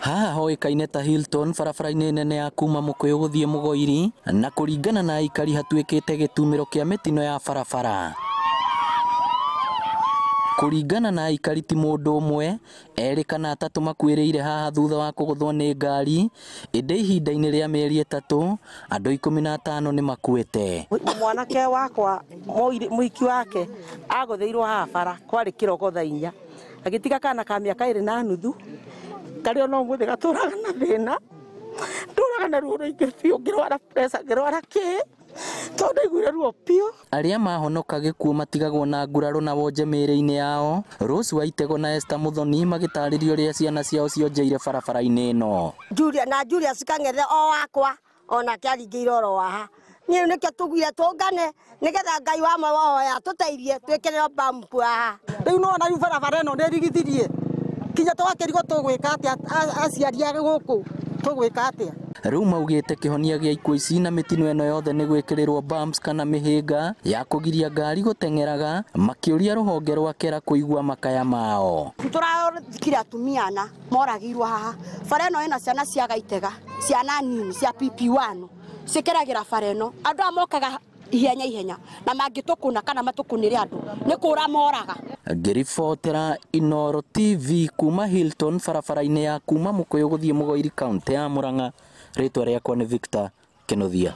Haha hoĩkaine ta Hilton, barabara-inĩ nene ya kuma Mũkũyũ gũthiĩ Mũgoiri, na kũringana na aikari hatuĩkĩte gĩtumĩro kĩa mĩtino ya barabara. Kũringana na aikari ti mũndũ ũmwe, erĩ kana atatũ makuĩrĩire haha thutha wa kũgũthwo nĩ ngari, ĩndĩ ihinda-inĩ rĩa mĩeri ĩtatũ, andũ 15 nĩ makuĩte. Mwanake wakwa mũhiki wake agũthĩirwo haha bara kwarĩ kĩroko thaa 4, agĩtiga kana ka mĩaka 2.5 karĩ ona ũmũthĩ gatũraga na thĩna, ndũraga na ruo rũingĩ biũ, ngĩrwara pressure, ngĩrwara kĩ tondũ aiguire ruo biũ. Arĩa mahonoka gĩkuũ matigagwo na nguraro na wonje mĩĩrĩ-inĩ yao. Rose Waitego na Esther Muthoni magĩtarĩrio ũrĩa ciana ciao cionjeire barabara-inĩ ĩno. Julius Kang'ethe o wakwa onake aringĩire oro waha. Niĩ nĩkĩo tũgwire tũngane nĩgetha Ngai wa mawoya tũteithie twĩkĩre bump haha. Rĩu no na barabara ĩno nĩrigithirie kinya twakĩrigwo tũgwĩka atĩa, aciari a gũkũ tũgwĩka atĩa. Rĩu maugĩte kĩhonia gĩa ikuũ ici na mĩtino ĩno yothe nĩ gwĩkĩrĩrwo bumps kana mĩhĩnga ya kũgiria ngari gũteng'eraga, makĩũria rũhonge rwa KERA kũigua makaya mao. Tũrathikire atumia na moragirwo haha. Bara ĩno ĩna ciana cia Gaitega, ciana nini cia PP1 cikĩragĩra bara ĩno. Andũ amokaga ihenya na mangĩtũkũna kana matũkũnĩre andũ nĩ kũra moraga. Ngĩribotera Inooro TV kuma Hilton, barabara-inĩ ya kuma Mũkũyũ gũthiĩ Mũgoiri, kaunti ya Murang'a. Rĩtwa rĩakwa nĩ Victor Kĩnuthia.